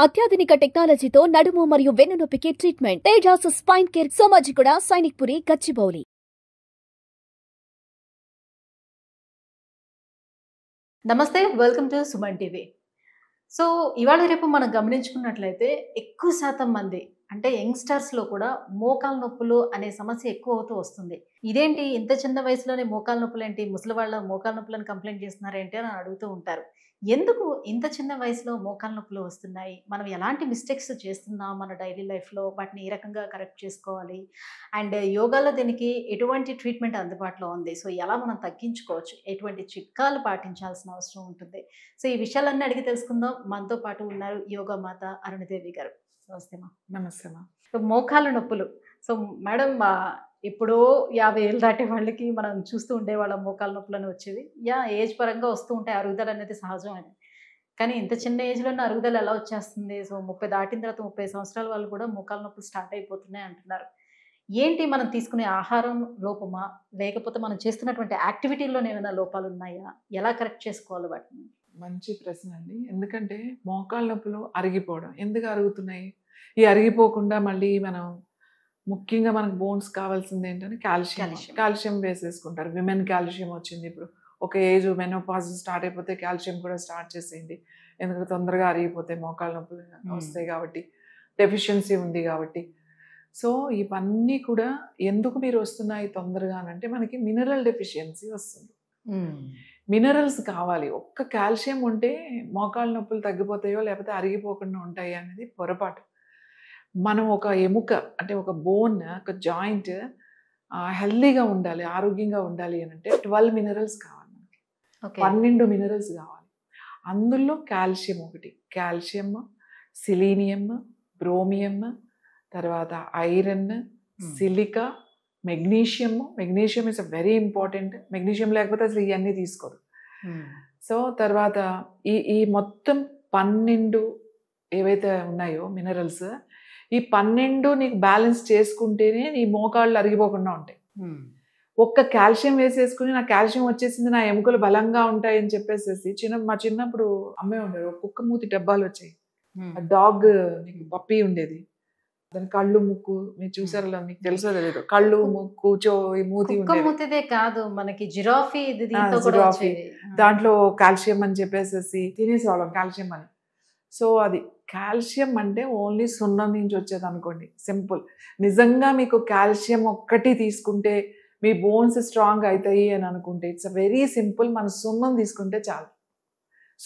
అత్యాధునిక టెక్నాలజీతో నడుము మరియు వెన్నునొప్పికి treatment. Tejas spine care, Somajiguda, Sainikpuri, Gachibowli. నమస్తే, welcome to Suman TV. So ఇవాళ రేపు మనం గమనించుకున్నట్లయితే ఎక్కువ శాతం మంది అంటే యంగ్స్టర్స్లో కూడా మోకాలు నొప్పులు అనే సమస్య ఎక్కువ అవుతూ వస్తుంది. ఇదేంటి ఇంత చిన్న వయసులోనే మోకాలు నొప్పులు ఏంటి, ముసలి వాళ్ళ మోకాలు నొప్పులను కంప్లైంట్ చేస్తున్నారేంటి అని అడుగుతూ ఉంటారు. ఎందుకు ఇంత చిన్న వయసులో మోకాలు నొప్పులు వస్తున్నాయి, మనం ఎలాంటి మిస్టేక్స్ చేస్తున్నాం మన డైలీ లైఫ్లో, వాటిని ఏ రకంగా కరెక్ట్ చేసుకోవాలి, అండ్ యోగాలో దీనికి ఎటువంటి ట్రీట్మెంట్ అందుబాటులో ఉంది, సో ఎలా మనం తగ్గించుకోవచ్చు, ఎటువంటి చిట్కాలు పాటించాల్సిన అవసరం ఉంటుంది. సో ఈ విషయాలన్నీ అడిగి తెలుసుకుందాం. మనతో పాటు ఉన్నారు యోగా మాత అరుణదేవి గారు. నమస్తే మా. నమస్తే మా. సో మోకాళ్ళ నొప్పులు, సో మేడం ఎప్పుడో 50 ఏళ్ళు దాటే వాళ్ళకి మనం చూస్తూ ఉండేవాళ్ళం మోకాళ్ళ నొప్పులని వచ్చేవి. ఏజ్ పరంగా వస్తూ ఉంటాయి, అరుగుదల అనేది సహజం అని. కానీ ఇంత చిన్న ఏజ్లోనే అరుగుదల ఎలా వచ్చేస్తుంది? సో 30 దాటిన తర్వాత 30 సంవత్సరాల వాళ్ళు కూడా మోకాళ్ళ నొప్పులు స్టార్ట్ అయిపోతున్నాయి అంటున్నారు. ఏంటి మనం తీసుకునే ఆహారం లోపమా, లేకపోతే మనం చేస్తున్నటువంటి యాక్టివిటీల్లో ఏమైనా లోపాలు ఉన్నాయా, ఎలా కరెక్ట్ చేసుకోవాలి వాటిని? మంచి ప్రశ్న అండి. ఎందుకంటే మోకాళ్ళ నొప్పులు అరిగిపోవడం ఎందుకు అరుగుతున్నాయి? ఈ అరిగిపోకుండా మళ్ళీ మనం ముఖ్యంగా మనకు బోన్స్ కావాల్సింది ఏంటంటే కాల్షియం వేసేసుకుంటారు. విమెన్ కాల్షియం వచ్చింది ఇప్పుడు. ఒక ఏజ్ మెనోపాజ్ స్టార్ట్ అయిపోతే కాల్షియం కూడా స్టార్ట్ చేసేయండి, ఎందుకంటే తొందరగా అరిగిపోతే మోకాళ్ళ నొప్పులు వస్తాయి కాబట్టి, డెఫిషియన్సీ ఉంది కాబట్టి. సో ఇవన్నీ కూడా ఎందుకు మీరు వస్తున్నాయి తొందరగా అంటే మనకి మినరల్ డెఫిషియన్సీ వస్తుంది. మినరల్స్ కావాలి. ఒక్క కాల్షియం ఉంటే మోకాళ్ళ నొప్పులు తగ్గిపోతాయో లేకపోతే అరిగిపోకుండా ఉంటాయి అనేది పొరపాటు. మనం ఒక ఎముక అంటే ఒక బోన్, ఒక జాయింట్ హెల్దీగా ఉండాలి, ఆరోగ్యంగా ఉండాలి అని అంటే 12 మినరల్స్ కావాలి మనకి. 12 మినరల్స్ కావాలి. అందులో కాల్షియం ఒకటి. కాల్షియం, సిలీనియం, బ్రోమియం, తర్వాత iron, silica, magnesium is very important. Magnesium లేకపోతే అసలు ఇవన్నీ తీసుకోరు. సో తర్వాత ఈ మొత్తం 12 ఏవైతే ఉన్నాయో మినరల్స్, ఈ 12 నీకు బ్యాలెన్స్ చేసుకుంటేనే నీ మోకాళ్ళు అరిగిపోకుండా ఉంటాయి. ఒక్క కాల్షియం వేసేసుకుని నా కాల్షియం వచ్చేసింది, నా ఎముకలు బలంగా ఉంటాయి అని చెప్పేసేసి మా చిన్నప్పుడు అమ్మే ఉండేది. కుక్క మూతి డబ్బాలు వచ్చాయి, డాగ్ పప్పీ ఉండేది, దాని కళ్ళు ముక్కు మీరు చూసారో మీకు తెలుసో తెలియదు, కళ్ళు ముక్కు మూతి ఉండేది కాదు, మనకి జిరాఫీ దాంట్లో కాల్షియం అని చెప్పేసి తినేసేవాళ్ళం కాల్షియం అని. సో అది కాల్షియం అంటే ఓన్లీ సున్నం నుంచి వచ్చేది అనుకోండి, సింపుల్. నిజంగా మీకు కాల్షియం ఒక్కటి తీసుకుంటే మీ బోన్స్ స్ట్రాంగ్ అవుతాయి అని అనుకుంటే ఇట్స్ వెరీ సింపుల్. మన సున్నం తీసుకుంటే చాలు.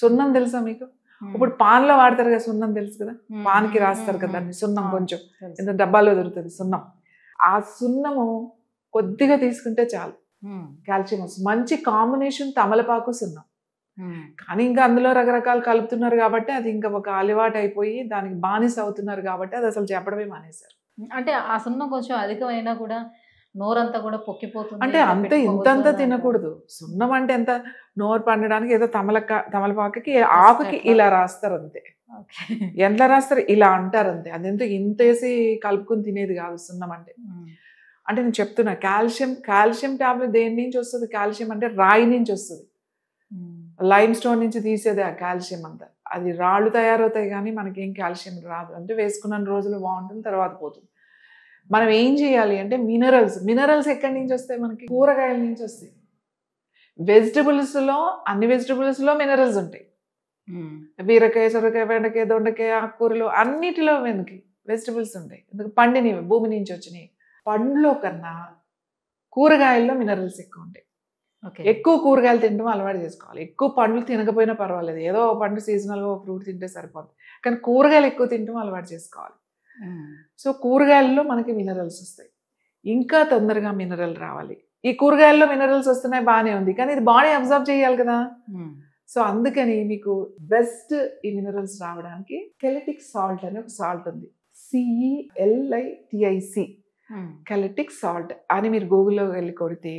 సున్నం తెలుసా మీకు? ఇప్పుడు పాన్లో వాడతారు కదా సున్నం, తెలుసు కదా, పాన్కి రాస్తారు కదా దాన్ని సున్నం, కొంచెం ఎంత డబ్బాలో దొరుకుతుంది సున్నం. ఆ సున్నము కొద్దిగా తీసుకుంటే చాలు, కాల్షియం వస్తుంది. మంచి కాంబినేషన్ తమలపాకు సున్నం. కానీ ఇంకా అందులో రకరకాలు కలుపుతున్నారు కాబట్టి అది ఇంకా ఒక అలవాటు అయిపోయి దానికి బానిస అవుతున్నారు కాబట్టి అది అసలు చెప్పడమే మానేశారు. అంటే ఆ సున్నం కొంచెం అధికమైనా కూడా నోరంతా కూడా పొక్కిపోతుంది. అంటే అంత ఇంతంతా తినకూడదు. సున్నం అంటే ఎంత నోరు పండడానికి ఏదో తమలపాకుకి ఆకుకి ఇలా రాస్తారు అంతే. ఎంత రాస్తారు ఇలా అంటారు అంతే. అదెంత ఇంతేసి కలుపుకుని తినేది కాదు సున్నం అంటే. అంటే నేను చెప్తున్నా, కాల్షియం టాబ్లెట్ దేని నుంచి వస్తుంది? కాల్షియం అంటే రాయి నుంచి వస్తుంది, లైమ్ స్టోన్ నుంచి తీసేది ఆ కాల్షియం అంతా. అది రాళ్ళు తయారవుతాయి కానీ మనకేం కాల్షియం రాదు. అంటే వేసుకున్న రోజులు బాగుంటుంది, తర్వాత పోతుంది. మనం ఏం చేయాలి అంటే మినరల్స్ ఎక్కడి నుంచి వస్తాయి? మనకి కూరగాయల నుంచి వస్తాయి. అన్ని వెజిటబుల్స్లో మినరల్స్ ఉంటాయి. బీరకాయ, సొరకాయ, బెండకాయ, దొండకాయ, ఆకుకూరలు అన్నిటిలో మనకి వెజిటబుల్స్ ఉంటాయి. ఎందుకు? పండినవి, భూమి నుంచి వచ్చినాయి. పండ్లో కన్నా కూరగాయల్లో మినరల్స్ ఎక్కువ ఉంటాయి. ఎక్కువ కూరగాయలు తినడం అలవాటు చేసుకోవాలి. ఎక్కువ పండ్లు తినకపోయినా పర్వాలేదు, ఏదో ఒక పండు సీజనల్గా ఒక ఫ్రూట్ తింటే సరిపోతుంది, కానీ కూరగాయలు ఎక్కువ తినడం అలవాటు చేసుకోవాలి. సో కూరగాయల్లో మనకి మినరల్స్ వస్తాయి. ఇంకా తొందరగా మినరల్ రావాలి. ఈ కూరగాయల్లో మినరల్స్ వస్తున్నాయి, బాగానే ఉంది, కానీ ఇది బాడీ అబ్జర్వ్ చేయాలి కదా. సో అందుకని మీకు బెస్ట్ ఈ మినరల్స్ రావడానికి కెలటిక్ సాల్ట్ అని ఒక సాల్ట్ ఉంది, CELITIC, కెలటిక్ సాల్ట్ అని మీరు గూగుల్లో వెళ్ళి కొడితే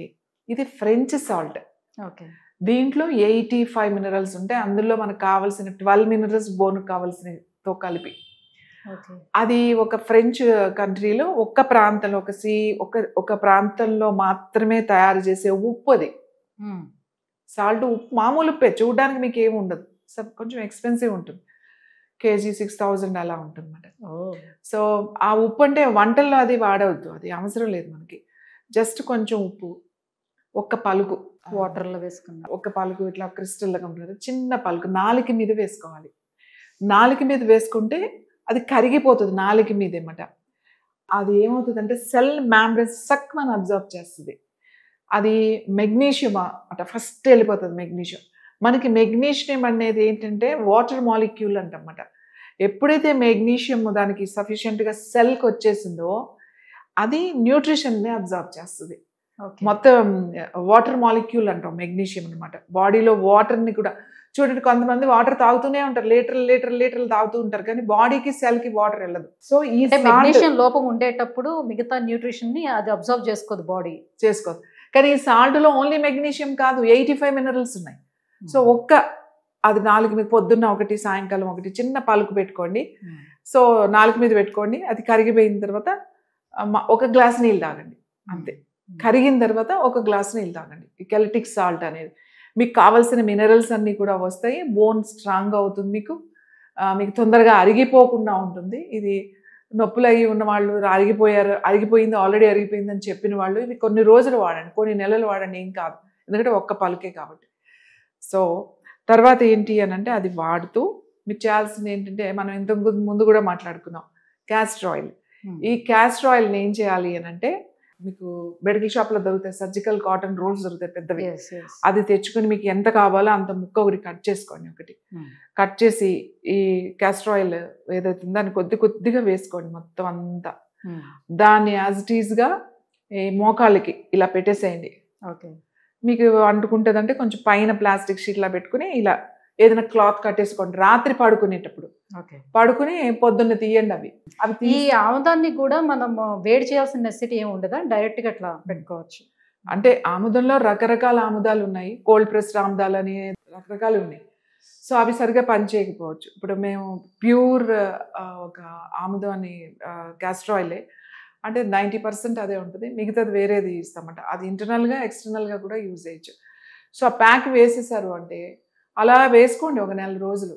ఇది ఫ్రెంచ్ సాల్ట్. దీంట్లో 85 మినరల్స్ ఉంటాయి. అందులో మనకు కావాల్సిన 12 మినరల్స్ బోన్కి కావాల్సినతో కలిపి. అది ఒక ఫ్రెంచ్ కంట్రీలో ఒక ప్రాంతంలో ఒక ప్రాంతంలో మాత్రమే తయారు చేసే ఉప్పు. అది సాల్ట్ ఉప్పు, మామూలు ఉప్పే, చూడడానికి మీకు ఏమి ఉండదు, కొంచెం ఎక్స్పెన్సివ్ ఉంటుంది. కేజీ 6,000 అలా ఉంటుందన్నమాట. సో ఆ ఉప్పు అంటే వంటల్లో అది వాడవద్దు, అది అవసరం లేదు మనకి. జస్ట్ కొంచెం ఉప్పు, ఒక్క పలుకు వాటర్లో వేసుకున్నా, ఒక పలుకు ఇట్లా క్రిస్టల్గా ఉంటుంది, చిన్న పలుకు నాలుక మీద వేసుకోవాలి. నాలుక మీద వేసుకుంటే అది కరిగిపోతుంది నాలుక మీద ఏమట. అది ఏమవుతుందంటే సెల్ మెంబ్రేన్స్ సక్మని అబ్జర్వ్ చేస్తుంది. అది మెగ్నీషియం అట ఫస్ట్ వెళ్ళిపోతుంది మెగ్నీషియం. మనకి మెగ్నీషియం అనేది ఏంటంటే వాటర్ మాలిక్యూల్ అంటమాట. ఎప్పుడైతే మెగ్నీషియం దానికి సఫిషియెంట్గా సెల్కి వచ్చేసిందో అది న్యూట్రిషన్ని అబ్జర్వ్ చేస్తుంది. మొత్తం వాటర్ మాలిక్యూల్ అంటాం మెగ్నీషియం అనమాట. బాడీలో వాటర్ని కూడా చూడండి, కొంతమంది వాటర్ తాగుతూనే ఉంటారు, లీటర్లు తాగుతూ ఉంటారు, కానీ బాడీకి సెల్కి వాటర్ వెళ్ళదు. సో ఈ మెగ్నీషియం లోపం ఉండేటప్పుడు మిగతా న్యూట్రిషన్ ని అది అబ్జర్వ్ చేసుకోదు, బాడీ చేసుకోదు. కానీ ఈ సాల్ట్లో ఓన్లీ మెగ్నీషియం కాదు, 85 మినరల్స్ ఉన్నాయి. సో అది నాలుగు మీద పొద్దున్న ఒకటి, సాయంకాలం ఒకటి చిన్న పలుకు పెట్టుకోండి. సో నాలుగు మీద పెట్టుకోండి. అది కరిగిపోయిన తర్వాత ఒక గ్లాస్ నీళ్ళు తాగండి అంతే. కరిగిన తర్వాత ఒక గ్లాస్ నీళ్ళు తాగండి. ఈ కెల్టిక్ సాల్ట్ అనేది మీకు కావాల్సిన మినరల్స్ అన్నీ కూడా వస్తాయి. బోన్ స్ట్రాంగ్ అవుతుంది, మీకు తొందరగా అరిగిపోకుండా ఉంటుంది. ఇది నొప్పులు అయ్యి ఉన్న వాళ్ళు, అరిగిపోయింది ఆల్రెడీ అరిగిపోయింది అని చెప్పిన వాళ్ళు ఇది కొన్ని రోజులు వాడండి, కొన్ని నెలలు వాడండి, ఏం కాదు. ఎందుకంటే ఒక్క పలుకే కాబట్టి. సో తర్వాత ఏంటి అని అంటే అది వాడుతూ మీరు చేయాల్సింది ఏంటంటే, మనం ఇంతకు ముందు కూడా మాట్లాడుకున్నాం క్యాస్టర్ ఆయిల్. ఈ క్యాస్టర్ ఆయిల్ని ఏం చేయాలి అని అంటే, మీకు మెడికల్ షాప్లో దొరుకుతాయి సర్జికల్ కాటన్ రోల్స్ దొరుకుతాయి పెద్దవి. అది తెచ్చుకుని మీకు ఎంత కావాలో అంత ముక్క ఒకటి కట్ చేసుకోండి. ఒకటి కట్ చేసి ఈ క్యాస్టర్ ఆయిల్ ఏదైతే దాన్ని కొద్దిగా వేసుకోండి మొత్తం అంతా. దాన్ని యాజ్ ఇట్ ఈస్గా ఈ మోకాళ్ళకి ఇలా పెట్టేసేయండి. ఓకే, మీకు అంటుకుంటుందంటే కొంచెం పైన ప్లాస్టిక్ షీట్లా పెట్టుకుని ఇలా ఏదైనా క్లాత్ కట్టేసుకోండి. రాత్రి పడుకునేటప్పుడు పడుకుని పొద్దున్న తీయండి. అవి ఈ ఆముదాన్ని కూడా మనం వేడి చేయాల్సిన నెసిటీ ఏమి ఉండదా, డైరెక్ట్ గా అట్లా పెట్టుకోవచ్చు? అంటే ఆముదంలో రకరకాల ఆముదాలు ఉన్నాయి, కోల్డ్ ప్రెస్డ్ ఆముదాలు అని రకరకాలు ఉన్నాయి. సో అవి సరిగా పనిచేయకపోవచ్చు. ఇప్పుడు మేము ప్యూర్ ఒక ఆముదం అని క్యాస్టర్ ఆయిలే అంటే 90% అదే ఉంటుంది, మిగతాది వేరేది ఇస్తామంట. అది ఇంటర్నల్గా ఎక్స్టర్నల్గా కూడా యూజ్ చేయొచ్చు. సో ఆ ప్యాక్ వేసేసారు అంటే అలా వేసుకోండి ఒక 4 రోజులు.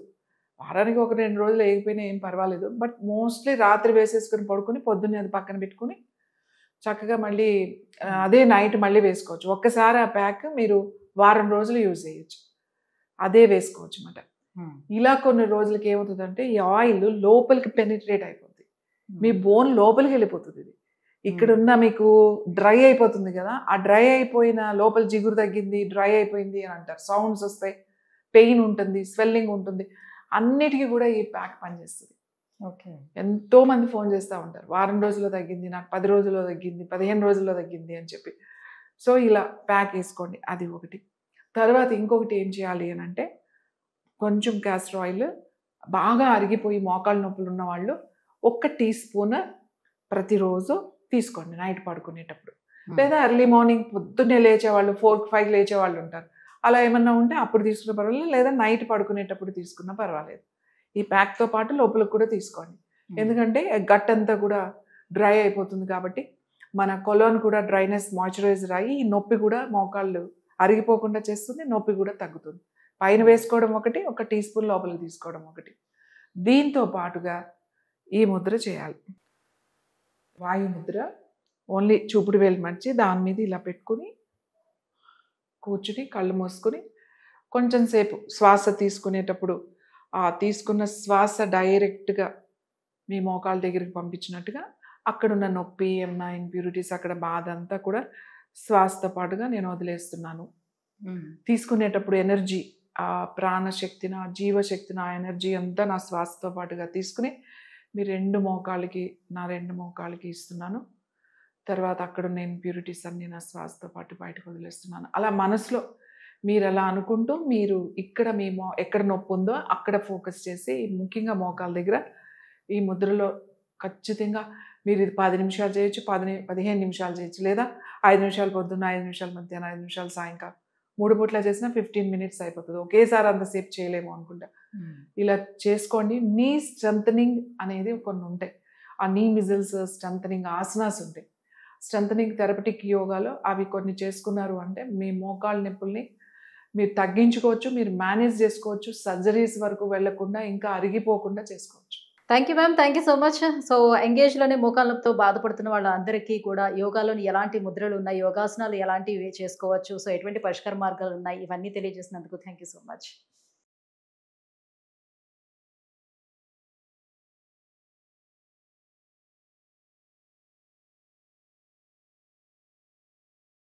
వారానికి ఒక 2 రోజులు వేయకపోయినా ఏం పర్వాలేదు. బట్ మోస్ట్లీ రాత్రి వేసేసుకుని పడుకుని పొద్దున్నే అది పక్కన పెట్టుకుని చక్కగా మళ్ళీ అదే నైట్ మళ్ళీ వేసుకోవచ్చు. ఒక్కసారి ఆ ప్యాక్ మీరు వారం రోజులు యూజ్ చేయొచ్చు, అదే వేసుకోవచ్చు అన్నమాట. ఇలా కొన్ని రోజులకి ఏమవుతుందంటే ఈ ఆయిల్ లోపలికి పెనిట్రేట్ అయిపోతుంది, మీ బోన్ లోపలికి వెళ్ళిపోతుంది. ఇది ఇక్కడున్న మీకు డ్రై అయిపోతుంది కదా, ఆ డ్రై అయిపోయిన లోపల జిగురు తగ్గింది, డ్రై అయిపోయింది అని అంటారు. సౌండ్స్ వస్తాయి, పెయిన్ ఉంటుంది, స్వెల్లింగ్ ఉంటుంది, అన్నిటికీ కూడా ఈ ప్యాక్ పనిచేస్తుంది. ఓకే, ఎంతో మంది ఫోన్ చేస్తూ ఉంటారు, వారం రోజుల్లో తగ్గింది, నాకు 10 రోజుల్లో తగ్గింది, 15 రోజుల్లో తగ్గింది అని చెప్పి. సో ఇలా ప్యాక్ వేసుకోండి, అది ఒకటి. తర్వాత ఇంకొకటి ఏం చేయాలి అని అంటే, కొంచెం క్యాస్టర్ ఆయిల్ బాగా అరిగిపోయి మోకాళ్ళ నొప్పులు ఉన్న వాళ్ళు 1 టీ స్పూన్ ప్రతిరోజు తీసుకోండి నైట్ పడుకునేటప్పుడు. లేదా ఎర్లీ మార్నింగ్ పొద్దున్నే లేచేవాళ్ళు 4-5 లేచేవాళ్ళు ఉంటారు, అలా ఏమన్నా ఉంటే అప్పుడు తీసుకున్న పర్వాలేదు, లేదా నైట్ పడుకునేటప్పుడు తీసుకున్నా పర్వాలేదు. ఈ ప్యాక్తో పాటు లోపలికి కూడా తీసుకోండి. ఎందుకంటే గట్ అంతా కూడా డ్రై అయిపోతుంది కాబట్టి మన కొలోన్ కూడా డ్రైనెస్ మాయిశ్చరైజర్ అయ్యి ఈ నొప్పి కూడా మోకాళ్ళు అరిగిపోకుండా చేస్తుంది, నొప్పి కూడా తగ్గుతుంది. పైన వేసుకోవడం ఒకటి, 1 టీ స్పూన్ లోపలికి తీసుకోవడం ఒకటి. దీంతో పాటుగా ఈ ముద్ర చేయాలి, వాయు ముద్ర. ఓన్లీ చూపుడు వేలు మర్చి దాని మీద ఇలా పెట్టుకుని కూర్చుని కళ్ళు మూసుకొని కొంచెం సేపు శ్వాస తీసుకునేటప్పుడు ఆ తీసుకున్న శ్వాస డైరెక్ట్గా మీ మోకాళ్ళ దగ్గరికి పంపించినట్టుగా అక్కడున్న నొప్పి, ఏమన్నా ఇంప్యూరిటీస్, అక్కడ బాధ అంతా కూడా శ్వాసతో పాటుగా నేను వదిలేస్తున్నాను. తీసుకునేటప్పుడు ఎనర్జీ, ఆ ప్రాణశక్తిని, ఆ జీవశక్తిని, ఆ ఎనర్జీ అంతా నా శ్వాసతో పాటుగా తీసుకుని మీ 2 మోకాళ్ళకి, నా 2 మోకాళ్ళకి ఇస్తున్నాను. తర్వాత అక్కడున్న ఇంప్యూరిటీస్ అన్నీ నా శ్వాసతో పాటు బయటకు వదిలేస్తున్నాను. అలా మనసులో మీరు అలా అనుకుంటూ మీరు ఇక్కడ మీ ఎక్కడ నొప్పి ఉందో అక్కడ ఫోకస్ చేసి, ముఖ్యంగా మోకాళ్ళ దగ్గర ఈ ముద్రలో ఖచ్చితంగా మీరు ఇది 10 నిమిషాలు చేయొచ్చు, 15 నిమిషాలు చేయొచ్చు, లేదా 5 నిమిషాలు పొద్దున్న, 5 నిమిషాలు మధ్యాహ్నం, 5 నిమిషాలు సాయంకాలం, 3 పూట్ల చేసినా 15 మినిట్స్ అయిపోతుంది. ఒకేసారి అంతసేపు చేయలేము అనుకుంటా. ఇలా చేసుకోండి. నీ స్ట్రెంథనింగ్ అనేది కొన్ని ఉంటాయి, ఆ నీ మిజిల్స్ స్ట్రెంథనింగ్ ఆసనాస్ ఉంటాయి, స్ట్రెంథనింగ్ థెరపటిక్ యోగాలో అవి కొన్ని చేసుకున్నారు అంటే మీ మోకాళ్ళ నొప్పుల్ని మీరు తగ్గించుకోవచ్చు, మీరు మేనేజ్ చేసుకోవచ్చు, సర్జరీస్ వరకు వెళ్లకుండా ఇంకా అరిగిపోకుండా చేసుకోవచ్చు. Thank you ma'am, thank you so much. So ఎంగేజ్లోనే మోకాళ్ళ నొప్పితో బాధపడుతున్న వాళ్ళందరికీ కూడా యోగాలోని ఎలాంటి ముద్రలు ఉన్నాయి, యోగాసనాలు ఎలాంటివి చేసుకోవచ్చు, సో ఎటువంటి పరిష్కార మార్గాలు ఉన్నాయి, ఇవన్నీ తెలియజేసినందుకు థ్యాంక్ యూ సో మచ్.